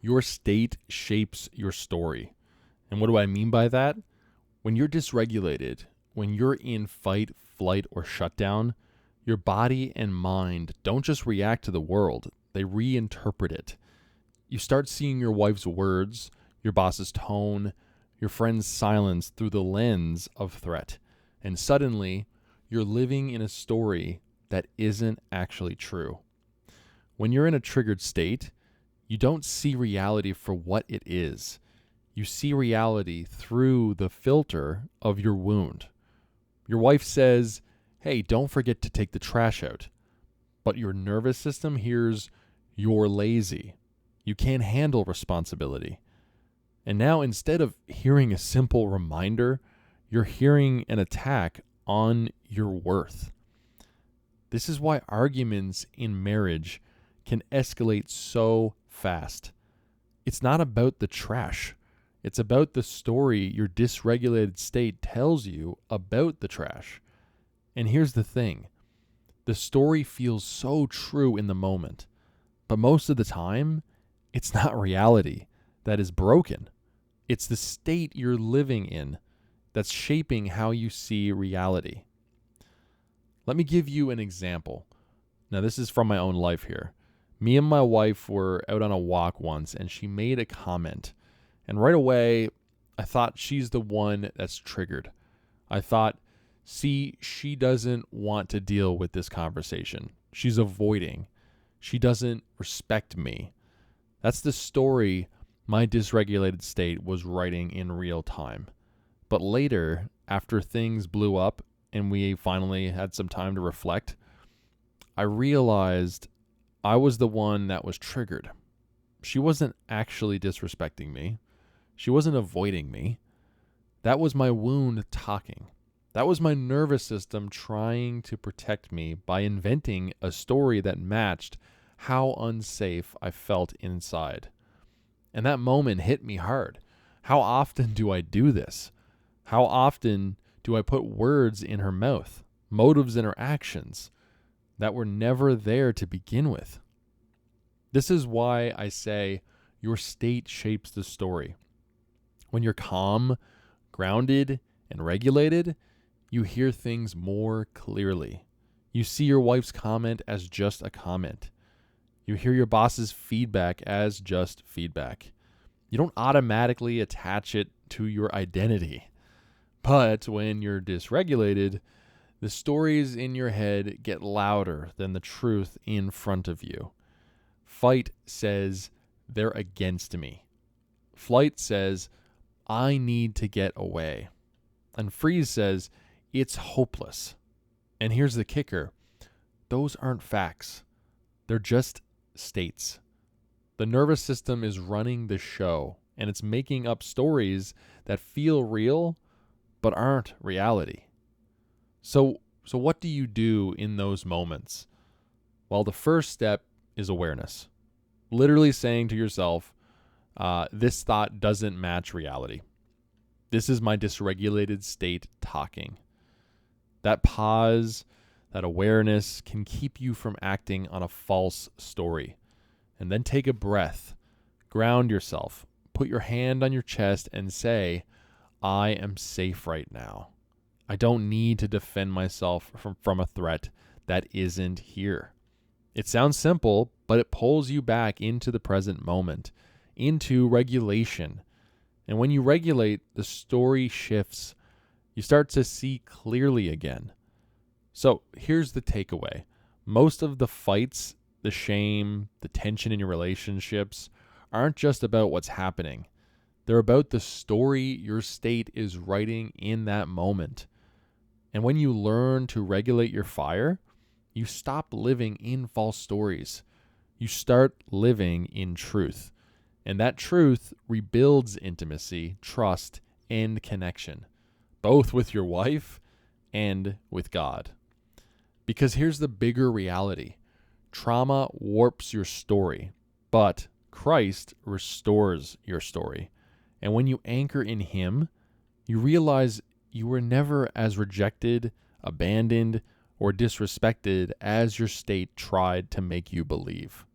Your state shapes your story. And what do I mean by that? When you're dysregulated, when you're in fight, flight, or shutdown, your body and mind don't just react to the world, they reinterpret it. You start seeing your wife's words, your boss's tone, your friend's silence through the lens of threat. And suddenly, you're living in a story that isn't actually true. When you're in a triggered state, you don't see reality for what it is. You see reality through the filter of your wound. Your wife says, "Hey, don't forget to take the trash out." But your nervous system hears, "You're lazy. You can't handle responsibility." And now instead of hearing a simple reminder, you're hearing an attack on your worth. This is why arguments in marriage can escalate so fast. It's not about the trash. It's about the story your dysregulated state tells you about the trash. And here's the thing. The story feels so true in the moment, but most of the time, it's not reality that is broken. It's the state you're living in that's shaping how you see reality. Let me give you an example. Now, this is from my own life here. Me and my wife were out on a walk once, and she made a comment. And right away, I thought she's the one that's triggered. I thought, see, she doesn't want to deal with this conversation. She's avoiding. She doesn't respect me. That's the story my dysregulated state was writing in real time. But later, after things blew up and we finally had some time to reflect, I realized I was the one that was triggered. She wasn't actually disrespecting me. She wasn't avoiding me. That was my wound talking. That was my nervous system trying to protect me by inventing a story that matched how unsafe I felt inside. And that moment hit me hard. How often do I do this? How often do I put words in her mouth, motives in her actions that were never there to begin with? This is why I say your state shapes the story. When you're calm, grounded, and regulated, you hear things more clearly. You see your wife's comment as just a comment. You hear your boss's feedback as just feedback. You don't automatically attach it to your identity. But when you're dysregulated, the stories in your head get louder than the truth in front of you. Fight says, "They're against me." Flight says, "I need to get away." And freeze says, "It's hopeless." And here's the kicker. Those aren't facts. They're just states. The nervous system is running the show, and it's making up stories that feel real but aren't reality. So what do you do in those moments? Well, the first step is awareness. Literally saying to yourself, this thought doesn't match reality. This is my dysregulated state talking. That pause, that awareness can keep you from acting on a false story. And then take a breath, ground yourself, put your hand on your chest and say, "I am safe right now. I don't need to defend myself from a threat that isn't here." It sounds simple, but it pulls you back into the present moment, into regulation. And when you regulate, the story shifts. You start to see clearly again. So here's the takeaway. Most of the fights, the shame, the tension in your relationships aren't just about what's happening. They're about the story your state is writing in that moment. And when you learn to regulate your fire, you stop living in false stories. You start living in truth. And that truth rebuilds intimacy, trust, and connection, both with your wife and with God. Because here's the bigger reality. Trauma warps your story, but Christ restores your story. And when you anchor in Him, you realize you were never as rejected, abandoned, or disrespected as your state tried to make you believe.